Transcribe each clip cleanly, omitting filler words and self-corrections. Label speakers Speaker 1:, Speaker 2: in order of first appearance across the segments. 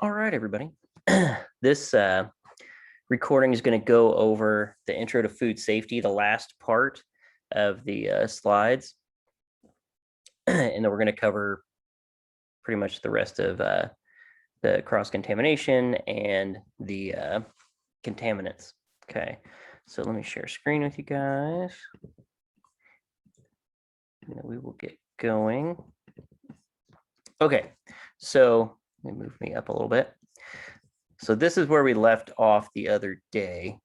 Speaker 1: All right, everybody. This recording is going to go over the intro to food safety, the last part of the slides. And then we're going to cover pretty much the rest of the cross-contamination and the contaminants. Okay, so let me share screen with you guys. And we will get going. Okay, so let me move me up a little bit. So this is where we left off the other day.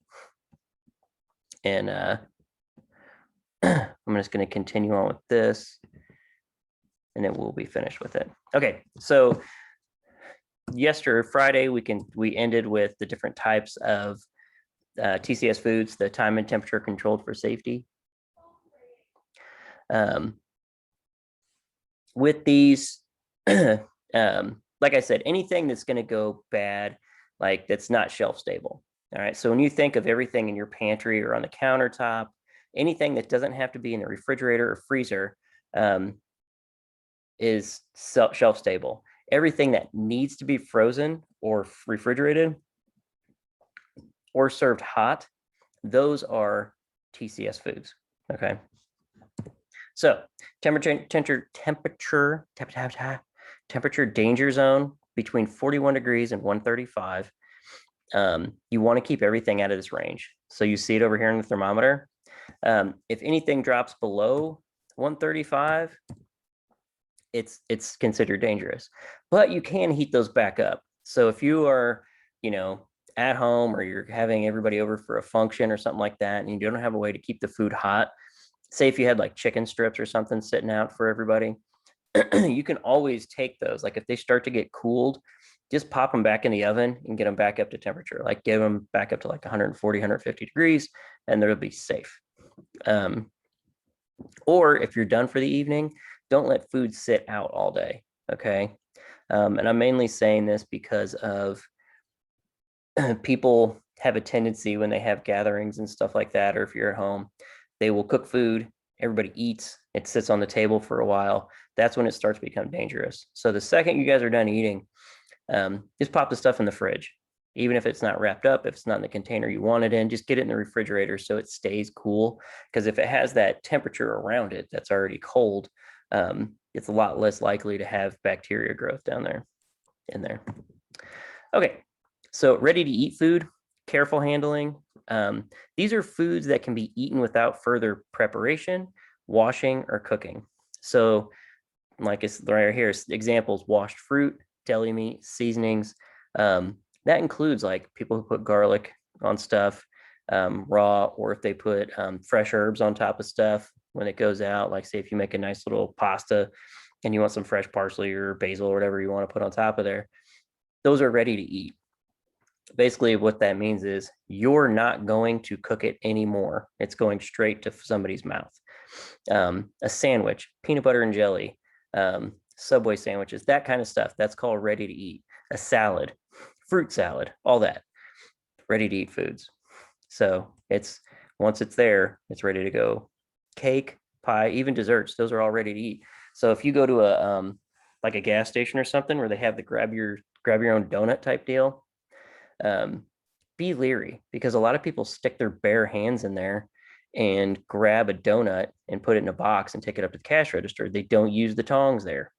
Speaker 1: And I'm just going to continue on with this, and then we'll be finished with it. Okay, so Friday, we ended with the different types of TCS foods, the time and temperature controlled for safety. With these, like I said, anything that's going to go bad, like that's not shelf stable. All right, so when you think of everything in your pantry or on the countertop, anything that doesn't have to be in the refrigerator or freezer is shelf stable. Everything that needs to be frozen or refrigerated or served hot, those are TCS foods. Okay. So temperature danger zone between 41 degrees and 135. You want to keep everything out of this range. So you see it over here in the thermometer. If anything drops below 135, it's considered dangerous, but you can heat those back up. So if you are, at home or you're having everybody over for a function or something like that, and you don't have a way to keep the food hot, say if you had like chicken strips or something sitting out for everybody, you can always take those. Like if they start to get cooled, just pop them back in the oven and get them back up to temperature, like give them back up to like 140, 150 degrees, and they'll be safe. Or if you're done for the evening, don't let food sit out all day, okay? And I'm mainly saying this because of people have a tendency when they have gatherings and stuff like that, or if you're at home, they will cook food, everybody eats, it sits on the table for a while. That's when it starts to become dangerous. So the second you guys are done eating, just pop the stuff in the fridge. Even if it's not wrapped up, if it's not in the container you want it in, just get it in the refrigerator so it stays cool. Because if it has that temperature around it that's already cold, it's a lot less likely to have bacteria growth down there, in there. Okay, so ready to eat food, careful handling. These are foods that can be eaten without further preparation, washing, or cooking. So like it's right here, examples: washed fruit, deli meat, seasonings. That includes like people who put garlic on stuff raw, or if they put fresh herbs on top of stuff when it goes out. Like say if you make a nice little pasta and you want some fresh parsley or basil or whatever you want to put on top of there, those are ready to eat. Basically what that means is you're not going to cook it anymore. It's going straight to somebody's mouth. A sandwich, peanut butter and jelly, Subway sandwiches, that kind of stuff, that's called ready to eat. A salad, fruit salad, all that, ready to eat foods. So it's once it's there, it's ready to go. Cake, pie, even desserts, those are all ready to eat. So if you go to a like a gas station or something where they have the grab your own donut type deal, be leery, because a lot of people stick their bare hands in there and grab a donut and put it in a box and take it up to the cash register. They don't use the tongs there.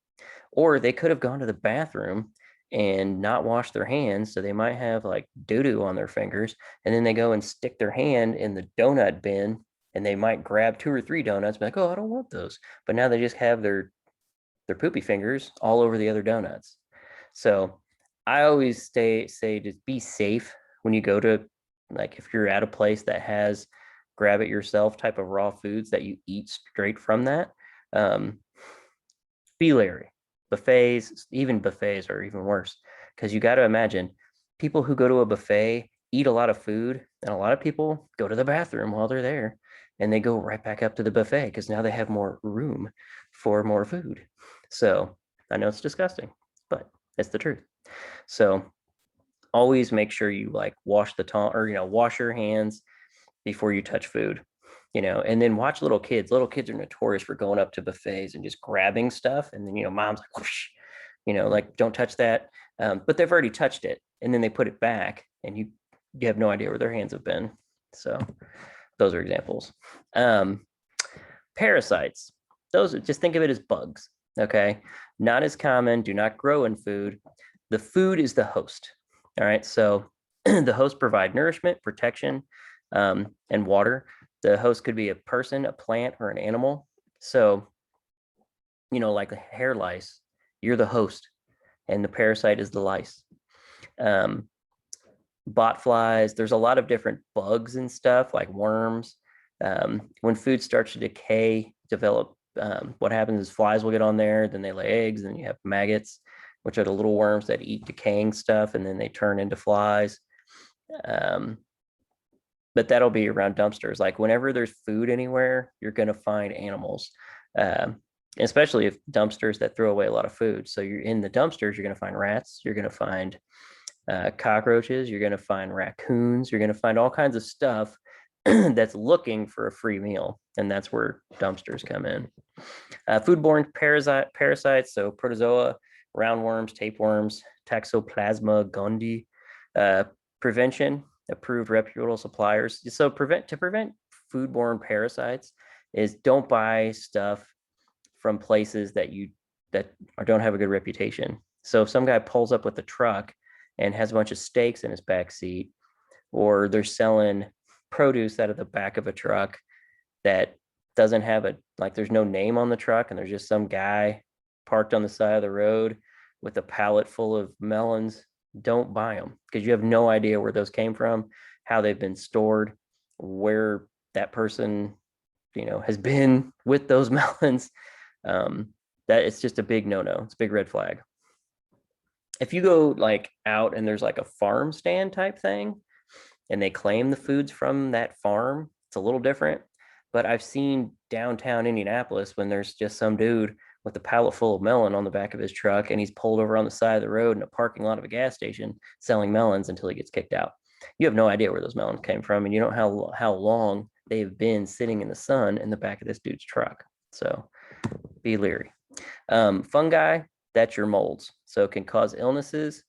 Speaker 1: Or they could have gone to the bathroom and not washed their hands. So they might have like doo-doo on their fingers. And then they go and stick their hand in the donut bin and they might grab 2 or 3 donuts, be like, oh, I don't want those. But now they just have their poopy fingers all over the other donuts. So I always say to be safe when you go to, like, if you're at a place that has grab it yourself type of raw foods that you eat straight from that, be leery. Buffets, even buffets are even worse, because you got to imagine people who go to a buffet eat a lot of food, and a lot of people go to the bathroom while they're there and they go right back up to the buffet because now they have more room for more food. So I know it's disgusting, but it's the truth. So always make sure you like wash the tongue, or wash your hands before you touch food, and then watch little kids. Little kids are notorious for going up to buffets and just grabbing stuff, and then mom's like, whoosh, like don't touch that. But they've already touched it, and then they put it back, and you have no idea where their hands have been. So those are examples. Parasites, those, just think of it as bugs. Okay, not as common, do not grow in food. The food is the host. All right, so the host provide nourishment, protection, and water. The host could be a person, a plant, or an animal. So, like the hair lice, you're the host, and the parasite is the lice. Bot flies, there's a lot of different bugs and stuff like worms. When food starts to decay, develop, what happens is flies will get on there, then they lay eggs, and you have maggots, which are the little worms that eat decaying stuff, and then they turn into flies. But that'll be around dumpsters. Like whenever there's food anywhere, you're going to find animals, especially if dumpsters that throw away a lot of food. So you're in the dumpsters, you're going to find rats, you're going to find cockroaches, you're going to find raccoons, you're going to find all kinds of stuff that's looking for a free meal. And that's where dumpsters come in. Foodborne parasites, so protozoa, roundworms, tapeworms, Toxoplasma gondii. Prevention, approved reputable suppliers. So to prevent foodborne parasites is don't buy stuff from places that don't have a good reputation. So if some guy pulls up with a truck and has a bunch of steaks in his back seat, or they're selling produce out of the back of a truck that doesn't have there's no name on the truck, and there's just some guy parked on the side of the road with a pallet full of melons, don't buy them, because you have no idea where those came from, how they've been stored, where that person, has been with those melons. That it's just a big no-no. It's a big red flag. If you go out and there's a farm stand type thing, and they claim the foods from that farm, it's a little different. But I've seen downtown Indianapolis when there's just some dude with a pallet full of melon on the back of his truck, and he's pulled over on the side of the road in a parking lot of a gas station selling melons until he gets kicked out. You have no idea where those melons came from, and you don't know how long they've been sitting in the sun in the back of this dude's truck. So be leery. Fungi, that's your molds. So it can cause illnesses,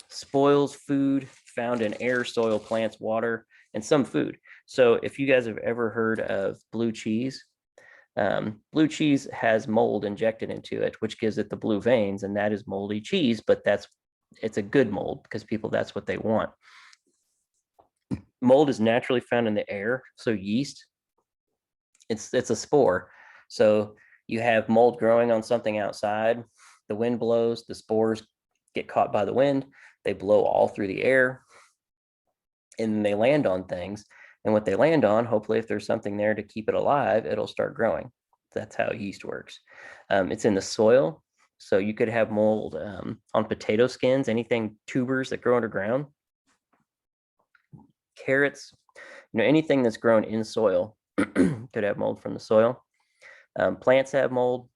Speaker 1: spoils food found in air, soil, plants, water, and some food. So if you guys have ever heard of blue cheese has mold injected into it, which gives it the blue veins, and that is moldy cheese, but it's a good mold because that's what they want. Mold is naturally found in the air. So yeast, it's a spore. So you have mold growing on something outside, the wind blows, the spores get caught by the wind, they blow all through the air, and they land on things. And what they land on, hopefully if there's something there to keep it alive, it'll start growing. That's how yeast works. It's in the soil. So you could have mold on potato skins, anything, tubers that grow underground, carrots, anything that's grown in soil could have mold from the soil. Plants have mold.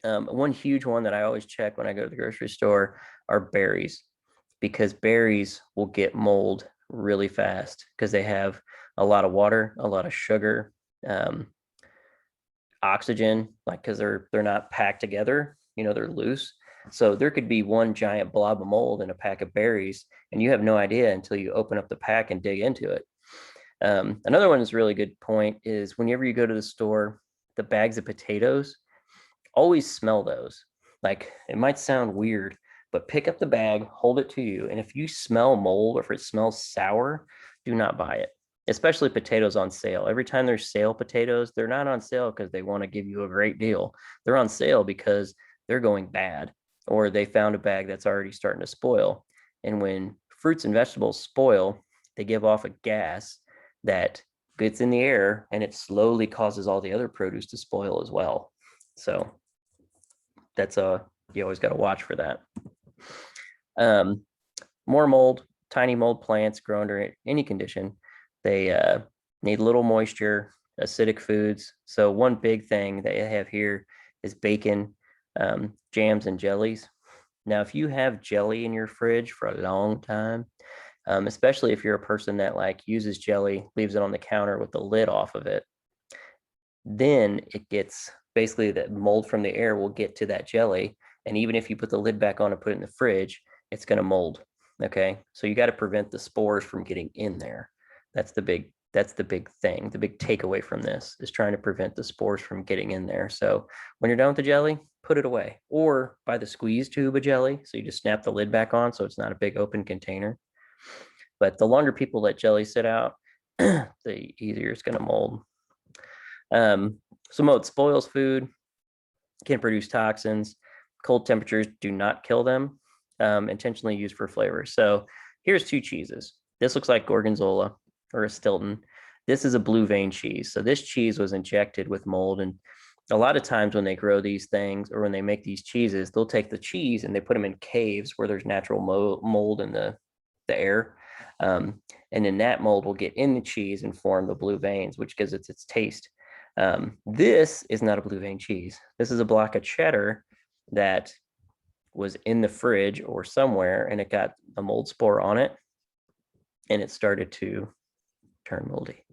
Speaker 1: One huge one that I always check when I go to the grocery store are berries, because berries will get mold really fast because they have a lot of water, a lot of sugar, oxygen, because they're not packed together, they're loose. So there could be one giant blob of mold in a pack of berries, and you have no idea until you open up the pack and dig into it. Another one is a really good point is whenever you go to the store, the bags of potatoes, always smell those. It might sound weird, but pick up the bag, hold it to you, and if you smell mold or if it smells sour, do not buy it. Especially potatoes on sale. Every time there's sale potatoes, they're not on sale because they want to give you a great deal. They're on sale because they're going bad, or they found a bag that's already starting to spoil. And when fruits and vegetables spoil, they give off a gas that gets in the air, and it slowly causes all the other produce to spoil as well. So that's you always got to watch for that. More mold, tiny mold plants grow under any condition. They need little moisture, acidic foods. So one big thing that I have here is bacon, jams, and jellies. Now, if you have jelly in your fridge for a long time, especially if you're a person that uses jelly, leaves it on the counter with the lid off of it, then it gets basically that mold from the air will get to that jelly, And even if you put the lid back on and put it in the fridge, it's going to mold. Okay. So you got to prevent the spores from getting in there. That's the big thing. The big takeaway from this is trying to prevent the spores from getting in there. So when you're done with the jelly, put it away, or buy the squeeze tube of jelly. So you just snap the lid back on so it's not a big open container. But the longer people let jelly sit out, the easier it's going to mold. So it spoils food, can produce toxins. Cold temperatures do not kill them. Intentionally used for flavor. So here's two cheeses. This looks like Gorgonzola or a Stilton. This is a blue vein cheese. So this cheese was injected with mold. And a lot of times when they grow these things or when they make these cheeses, they'll take the cheese and they put them in caves where there's natural mold in the air. And then that mold will get in the cheese and form the blue veins, which gives it its taste. This is not a blue vein cheese. This is a block of cheddar that was in the fridge or somewhere, and it got a mold spore on it, and it started to turn moldy.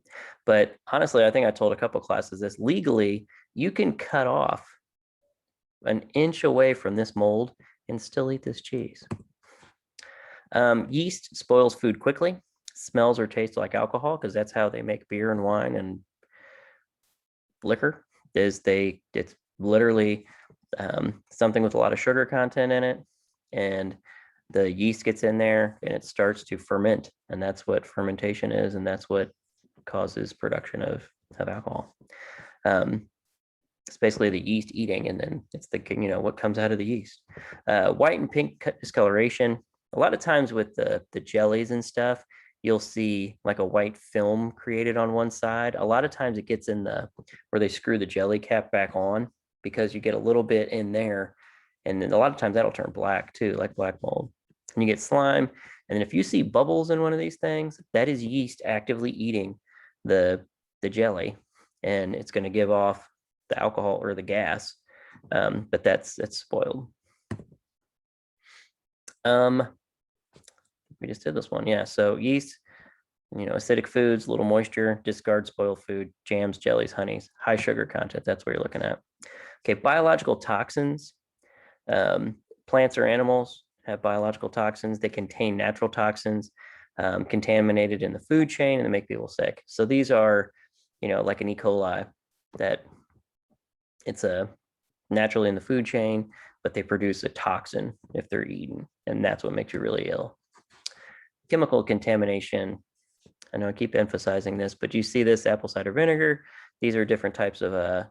Speaker 1: But honestly, I think I told a couple classes this. Legally, you can cut off an inch away from this mold and still eat this cheese. Yeast spoils food quickly, smells or tastes like alcohol, because that's how they make beer and wine and liquor. It's literally something with a lot of sugar content in it, and the yeast gets in there and it starts to ferment, and that's what fermentation is, and that's what causes production of alcohol. It's basically the yeast eating, and then it's what comes out of the yeast. White and pink discoloration. A lot of times with the jellies and stuff, you'll see like a white film created on one side. A lot of times it gets in where they screw the jelly cap back on, because you get a little bit in there, and then a lot of times that'll turn black too, like black mold. And you get slime. And then if you see bubbles in one of these things, that is yeast actively eating the jelly, and it's going to give off the alcohol or the gas. But that's spoiled. We just did this one. Yeah. So yeast, acidic foods, little moisture, discard spoiled food, jams, jellies, honeys, high sugar content. That's what you're looking at. Okay. Biological toxins. Plants or animals have biological toxins. They contain natural toxins contaminated in the food chain, and they make people sick. So these are, like an E. coli, that it's naturally in the food chain, but they produce a toxin if they're eaten, and that's what makes you really ill. Chemical contamination. I know I keep emphasizing this, but you see this apple cider vinegar. These are different types of, I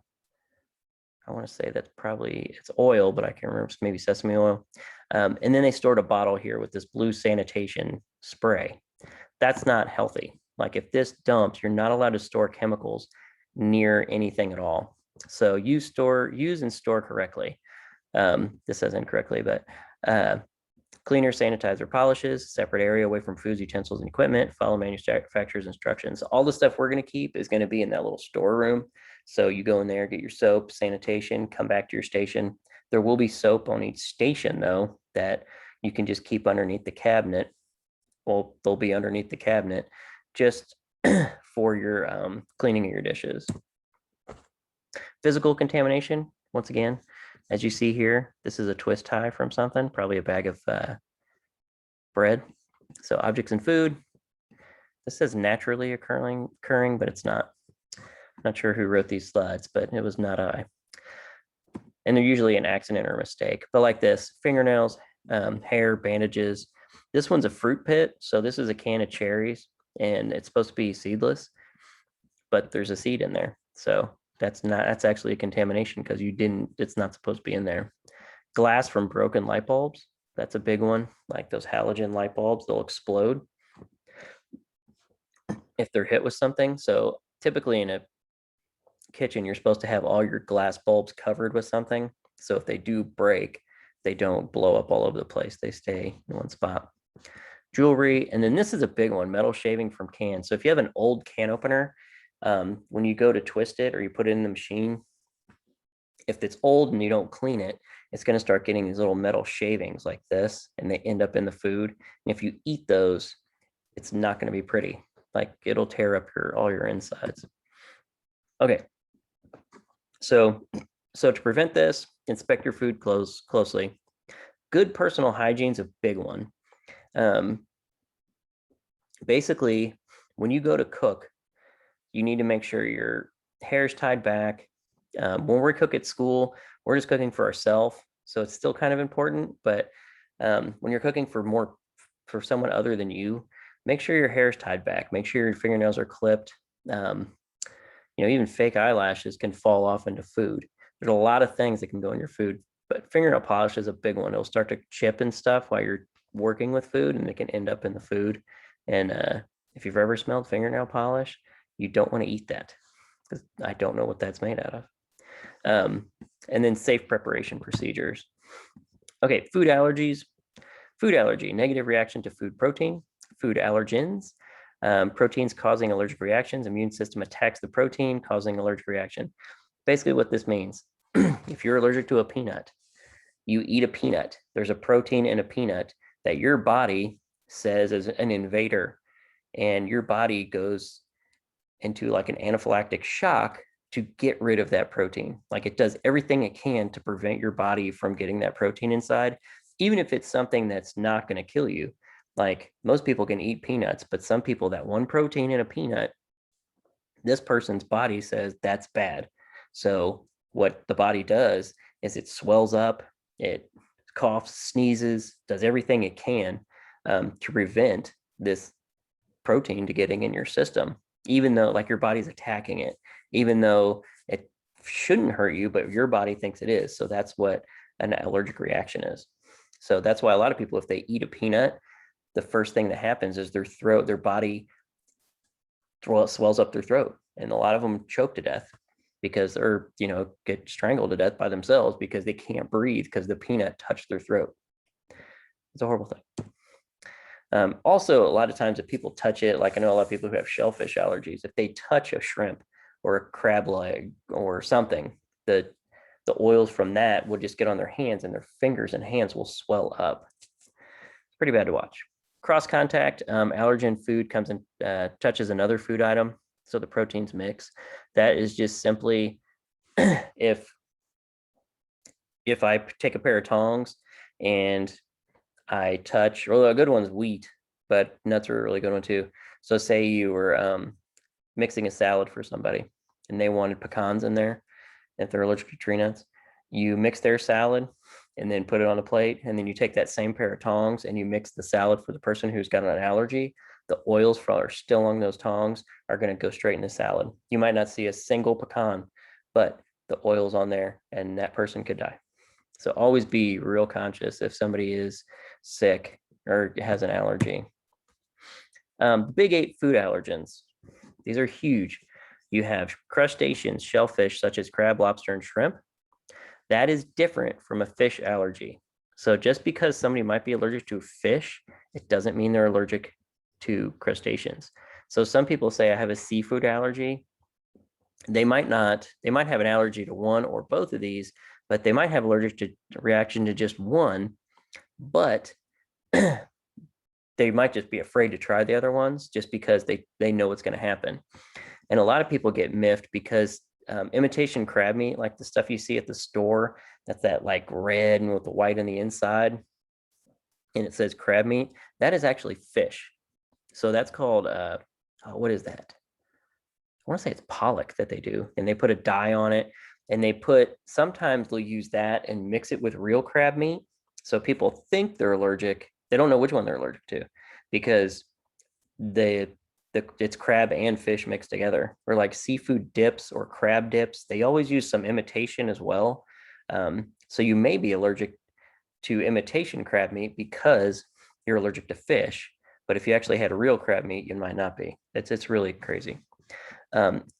Speaker 1: want to say that's probably, it's oil, but I can't remember, maybe sesame oil. And then they stored a bottle here with this blue sanitation spray. That's not healthy. Like if this dumps, you're not allowed to store chemicals near anything at all. So use and store correctly. This says incorrectly, but cleaner, sanitizer, polishes, separate area away from foods, utensils, and equipment, follow manufacturer's instructions. All the stuff we're going to keep is going to be in that little storeroom. So you go in there, get your soap, sanitation, come back to your station. There will be soap on each station, though, that you can just keep underneath the cabinet. Well, they'll be underneath the cabinet just for your cleaning of your dishes. Physical contamination, once again, as you see here, this is a twist tie from something, probably a bag of bread. So objects in food. This says naturally occurring, but it's not. I'm not sure who wrote these slides, but it was not I. And they're usually an accident or a mistake. But like this, fingernails, hair, bandages. This one's a fruit pit. So this is a can of cherries, and it's supposed to be seedless, but there's a seed in there. So that's actually a contamination, because it's not supposed to be in there. Glass from broken light bulbs. That's a big one. Like those halogen light bulbs, they'll explode if they're hit with something. So typically in a kitchen, you're supposed to have all your glass bulbs covered with something. So if they do break, they don't blow up all over the place. They stay in one spot. Jewelry. And then this is a big one, metal shaving from cans. So if you have an old can opener, when you go to twist it or you put it in the machine, if it's old and you don't clean it, it's going to start getting these little metal shavings like this, and they end up in the food. And if you eat those, it's not going to be pretty. Like it'll tear up all your insides. Okay. So So to prevent this, inspect your food closely. Good personal hygiene is a big one. Basically, when you go to cook, you need to make sure your hair is tied back. When we cook at school, we're just cooking for ourselves, so it's still kind of important. But when you're cooking for someone other than you, make sure your hair is tied back. Make sure your fingernails are clipped. Even fake eyelashes can fall off into food. There's a lot of things that can go in your food, but fingernail polish is a big one. It'll start to chip and stuff while you're working with food, and it can end up in the food. And if you've ever smelled fingernail polish, you don't want to eat that, because I don't know what that's made out of. And then safe preparation procedures. Okay, food allergies. Food allergy, negative reaction to food protein. Food allergens, proteins causing allergic reactions. Immune system attacks the protein, causing allergic reaction. Basically what this means, if you're allergic to a peanut, you eat a peanut, there's a protein in a peanut that your body says is an invader, and your body goes into like an anaphylactic shock to get rid of that protein. Like it does everything it can to prevent your body from getting that protein inside, even if it's something that's not going to kill you. Like most people can eat peanuts, but some people, that one protein in a peanut, this person's body says that's bad. So what the body does is it swells up, it coughs, sneezes, does everything it can to prevent this protein to getting in your system, even though like your body's attacking it, even though it shouldn't hurt you, but your body thinks it is. So that's what an allergic reaction is. So that's why a lot of people, if they eat a peanut, the first thing that happens is their body swells up their throat, and a lot of them choke to death because, or get strangled to death by themselves because they can't breathe because the peanut touched their throat. It's a horrible thing. Also, a lot of times if people touch it, like I know a lot of people who have shellfish allergies, if they touch a shrimp or a crab leg or something, the oils from that will just get on their hands, and their fingers and hands will swell up. It's pretty bad to watch. Cross contact, allergen food comes and touches another food item, so the proteins mix. That is just simply if I take a pair of tongs and I touch, well, a good one's wheat, but nuts are a really good one too. So say you were mixing a salad for somebody and they wanted pecans in there, if they're allergic to tree nuts, you mix their salad and then put it on a plate. And then you take that same pair of tongs and you mix the salad for the person who's got an allergy. The oils are still on those tongs are going to go straight in the salad. You might not see a single pecan, but the oil's on there and that person could die. So always be real conscious if somebody is sick or has an allergy. Big 8 food allergens. These are huge. You have crustaceans, shellfish, such as crab, lobster, and shrimp. That is different from a fish allergy. So just because somebody might be allergic to fish, it doesn't mean they're allergic to crustaceans. So some people say I have a seafood allergy. They might not, they might have an allergy to one or both of these, but they might have allergic reaction to just one, but they might just be afraid to try the other ones just because they know what's going to happen. And a lot of people get miffed because imitation crab meat, like the stuff you see at the store, that's that like red and with the white on the inside, and it says crab meat, that is actually fish. So that's called, what is that? I want to say it's pollock that they do, and they put a dye on it, and sometimes they'll use that and mix it with real crab meat. So people think they're allergic. They don't know which one they're allergic to because it's crab and fish mixed together, or like seafood dips or crab dips. They always use some imitation as well. So you may be allergic to imitation crab meat because you're allergic to fish. But if you actually had a real crab meat, you might not be. It's really crazy.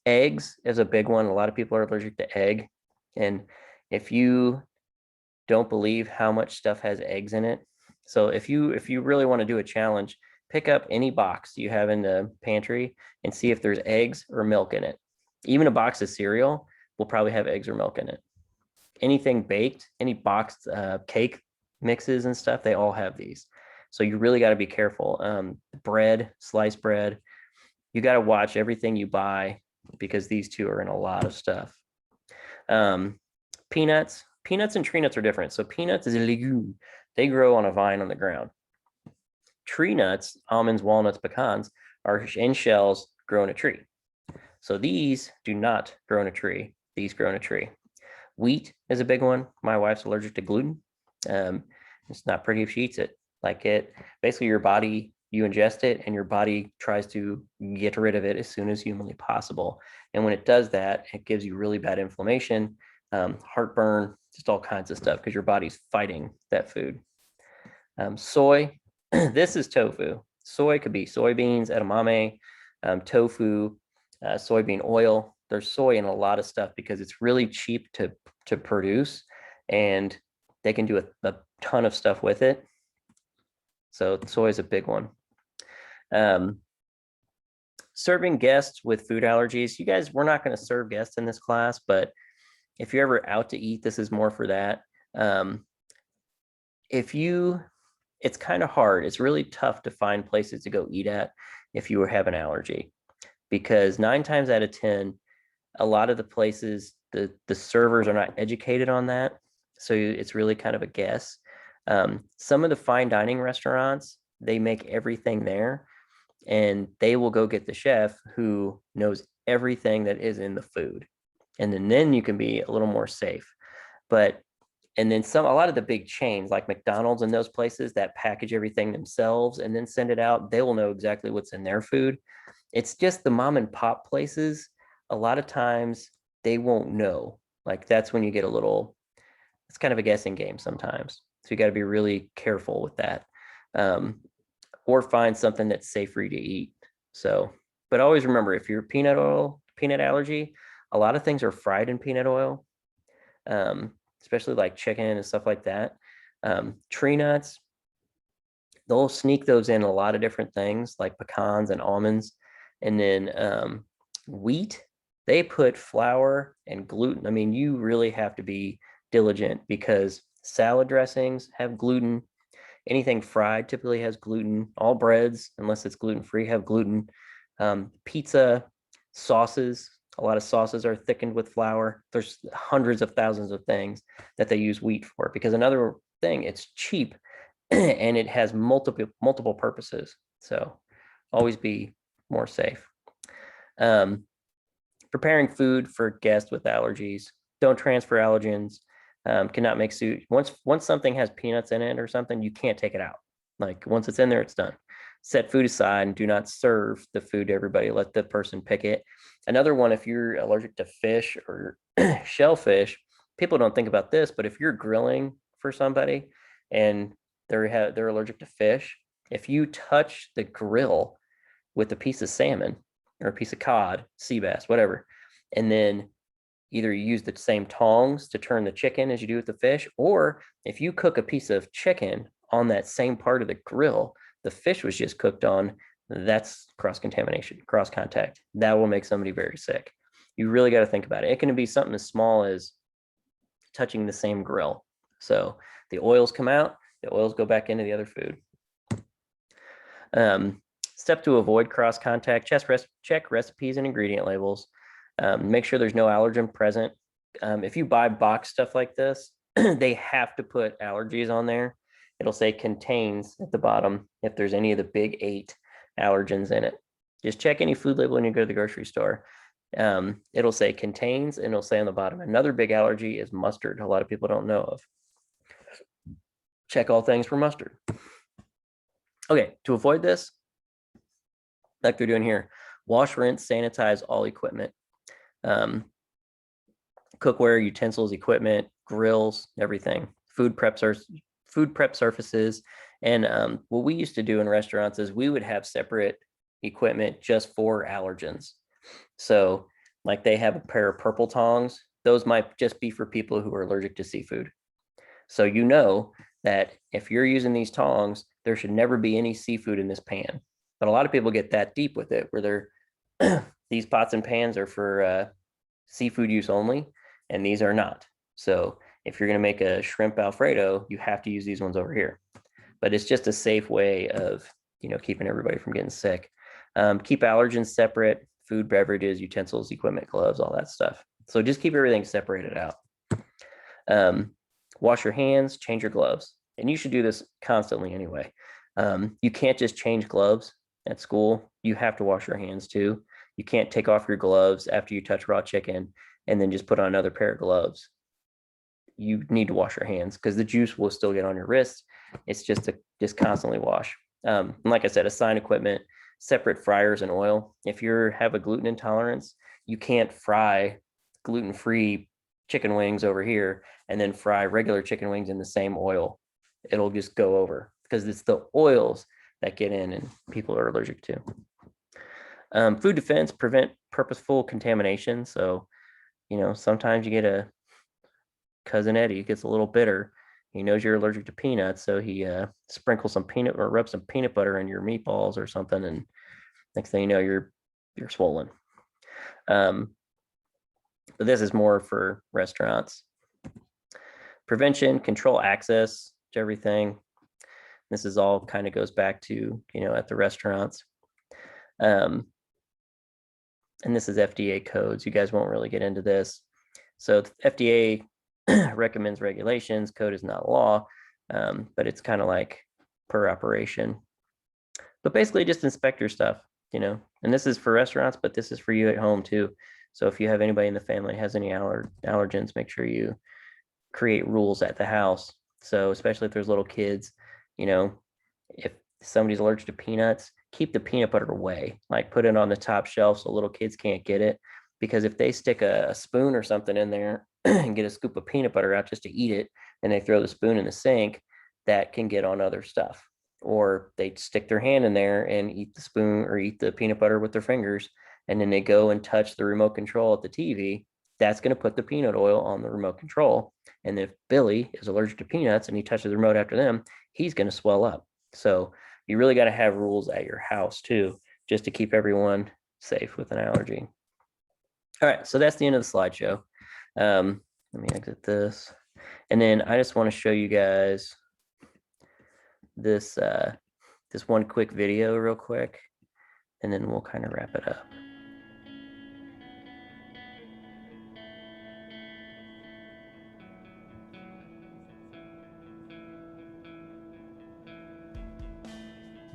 Speaker 1: Eggs is a big one. A lot of people are allergic to egg. And if you don't believe how much stuff has eggs in it, so if you really want to do a challenge, pick up any box you have in the pantry and see if there's eggs or milk in it. Even a box of cereal will probably have eggs or milk in it. Anything baked, any boxed cake mixes and stuff, they all have these. So you really got to be careful. Bread, sliced bread, you got to watch everything you buy because these two are in a lot of stuff. Peanuts and tree nuts are different. So peanuts is a legume. They grow on a vine on the ground. Tree nuts, almonds, walnuts, pecans, are in shells, grow in a tree. So these do not grow in a tree. These grow in a tree. Wheat is a big one. My wife's allergic to gluten. It's not pretty if she eats it. Like it, basically your body, you ingest it and your body tries to get rid of it as soon as humanly possible. And when it does that, it gives you really bad inflammation, heartburn, just all kinds of stuff because your body's fighting that food. Soy, this is tofu. Soy could be soybeans, edamame, tofu, soybean oil. There's soy in a lot of stuff because it's really cheap to produce and they can do a ton of stuff with it. So soy is a big one. Serving guests with food allergies. You guys, we're not going to serve guests in this class, but if you're ever out to eat, this is more for that. It's kind of hard. It's really tough to find places to go eat at if you have an allergy, because 9 times out of 10, a lot of the places, the servers are not educated on that. So it's really kind of a guess. Some of the fine dining restaurants, they make everything there and they will go get the chef who knows everything that is in the food. And then you can be a little more safe. And then a lot of the big chains like McDonald's and those places that package everything themselves and then send it out, they will know exactly what's in their food. It's just the mom and pop places, a lot of times they won't know. Like that's when you get it's kind of a guessing game sometimes. So you got to be really careful with that. Or find something that's safe for you to eat. So, but always remember, if you're peanut allergy, a lot of things are fried in peanut oil. Especially like chicken and stuff like that. Tree nuts, they'll sneak those in a lot of different things like pecans and almonds. And then wheat, they put flour and gluten. I mean, you really have to be diligent because salad dressings have gluten. Anything fried typically has gluten. All breads, unless it's gluten-free, have gluten. Pizza, sauces, a lot of sauces are thickened with flour. There's hundreds of thousands of things that they use wheat for because another thing, it's cheap and it has multiple purposes. So always be more safe. Preparing food for guests with allergies. Don't transfer allergens. Cannot make soup. Once something has peanuts in it or something, you can't take it out. Like once it's in there, it's done. Set food aside and do not serve the food to everybody. Let the person pick it. Another one, if you're allergic to fish or shellfish, people don't think about this, but if you're grilling for somebody and they're allergic to fish, if you touch the grill with a piece of salmon or a piece of cod, sea bass, whatever, and then either you use the same tongs to turn the chicken as you do with the fish, or if you cook a piece of chicken on that same part of the grill the fish was just cooked on, that's cross-contamination, cross-contact. That will make somebody very sick. You really got to think about it. It can be something as small as touching the same grill. So the oils come out, the oils go back into the other food. Step to avoid cross-contact, check recipes and ingredient labels. Make sure there's no allergen present. If you buy box stuff like this, they have to put allergies on there. It'll say contains at the bottom if there's any of the big 8 allergens in it. Just check any food label when you go to the grocery store. It'll say contains and it'll say on the bottom. Another big allergy is mustard. A lot of people don't know of. Check all things for mustard. Okay, to avoid this, like they're doing here, wash, rinse, sanitize all equipment. Cookware, utensils, equipment, grills, everything. Food prep surfaces. And what we used to do in restaurants is we would have separate equipment just for allergens. So like they have a pair of purple tongs. Those might just be for people who are allergic to seafood. So you know that if you're using these tongs, there should never be any seafood in this pan. But a lot of people get that deep with it where these pots and pans are for seafood use only, and these are not. So if you're going to make a shrimp Alfredo, you have to use these ones over here. But it's just a safe way of, keeping everybody from getting sick. Keep allergens separate, food, beverages, utensils, equipment, gloves, all that stuff. So just keep everything separated out. Wash your hands, change your gloves. And you should do this constantly anyway. You can't just change gloves at school. You have to wash your hands too. You can't take off your gloves after you touch raw chicken and then just put on another pair of gloves. You need to wash your hands because the juice will still get on your wrist. It's just to just constantly wash. Like I said, assign equipment, separate fryers and oil. If you have a gluten intolerance, you can't fry gluten-free chicken wings over here and then fry regular chicken wings in the same oil. It'll just go over because it's the oils that get in and people are allergic to. Food defense, prevent purposeful contamination. So, sometimes you get a cousin Eddie gets a little bitter. He knows you're allergic to peanuts, so he sprinkles some peanut or rubs some peanut butter in your meatballs or something, and next thing you know, you're swollen. But this is more for restaurants. Prevention, control access to everything. This is all kind of goes back to, at the restaurants. And this is FDA codes. You guys won't really get into this. So the FDA recommends regulations. Code is not law, but it's kind of like per operation. But basically just inspect your stuff, and this is for restaurants, but this is for you at home too. So if you have anybody in the family has any allergens, make sure you create rules at the house. So especially if there's little kids, if somebody's allergic to peanuts, keep the peanut butter away, like put it on the top shelf so little kids can't get it. Because if they stick a spoon or something in there and get a scoop of peanut butter out just to eat it, and they throw the spoon in the sink, that can get on other stuff. Or they stick their hand in there and eat the spoon or eat the peanut butter with their fingers, and then they go and touch the remote control at the TV. That's going to put the peanut oil on the remote control. And if Billy is allergic to peanuts and he touches the remote after them, he's going to swell up. So you really got to have rules at your house too, just to keep everyone safe with an allergy. All right, so that's the end of the slideshow. Let me exit this. And then I just want to show you guys this, this one quick video real quick, and then we'll kind of wrap it up.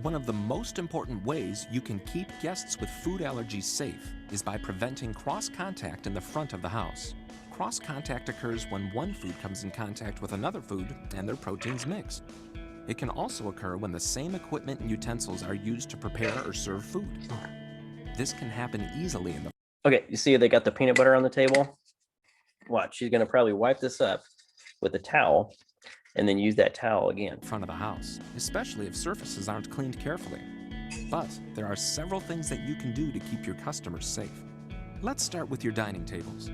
Speaker 2: One of the most important ways you can keep guests with food allergies safe is by preventing cross-contact in the front of the house. Cross-contact occurs when one food comes in contact with another food and their proteins mix. It can also occur when the same equipment and utensils are used to prepare or serve food. This can happen easily in the...
Speaker 1: Okay, you see they got the peanut butter on the table? Watch, she's gonna probably wipe this up with a towel and then use that towel again.
Speaker 2: Front of the house, especially if surfaces aren't cleaned carefully. But there are several things that you can do to keep your customers safe. Let's start with your dining tables.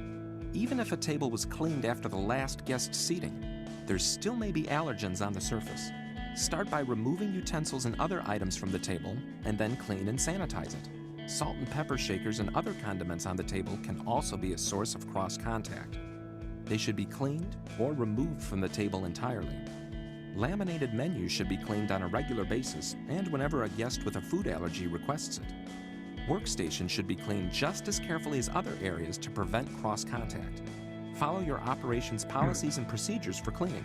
Speaker 2: Even if a table was cleaned after the last guest seating, there still may be allergens on the surface. Start by removing utensils and other items from the table, and then clean and sanitize it. Salt and pepper shakers and other condiments on the table can also be a source of cross-contact. They should be cleaned or removed from the table entirely. Laminated menus should be cleaned on a regular basis and whenever a guest with a food allergy requests it. Workstations should be cleaned just as carefully as other areas to prevent cross-contact. Follow your operations policies and procedures for cleaning.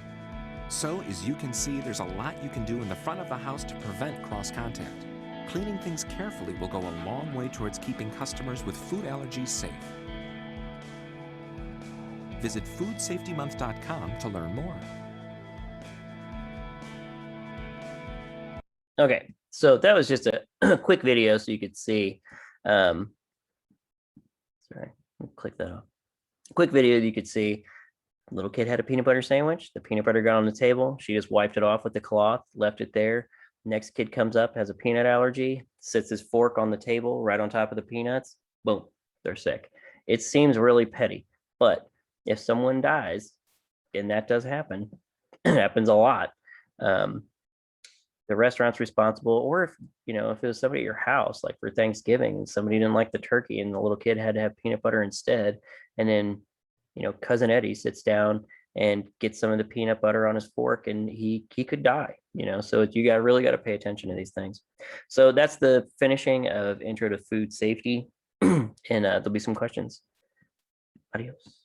Speaker 2: So, as you can see, there's a lot you can do in the front of the house to prevent cross-contact. Cleaning things carefully will go a long way towards keeping customers with food allergies safe. Visit foodsafetymonth.com to learn more.
Speaker 1: Okay, so that was just a quick video so you could see. Sorry, click that off. Quick video you could see. Little kid had a peanut butter sandwich. The peanut butter got on the table. She just wiped it off with the cloth, left it there. Next kid comes up, has a peanut allergy, sits his fork on the table right on top of the peanuts. Boom, they're sick. It seems really petty, but if someone dies, and that does happen, it happens a lot, the restaurant's responsible. Or if if it was somebody at your house, like for Thanksgiving, and somebody didn't like the turkey and the little kid had to have peanut butter instead, and then cousin Eddie sits down and gets some of the peanut butter on his fork, and he could die. So you really got to pay attention to these things. So that's the finishing of Intro to Food Safety, and there'll be some questions. Adios.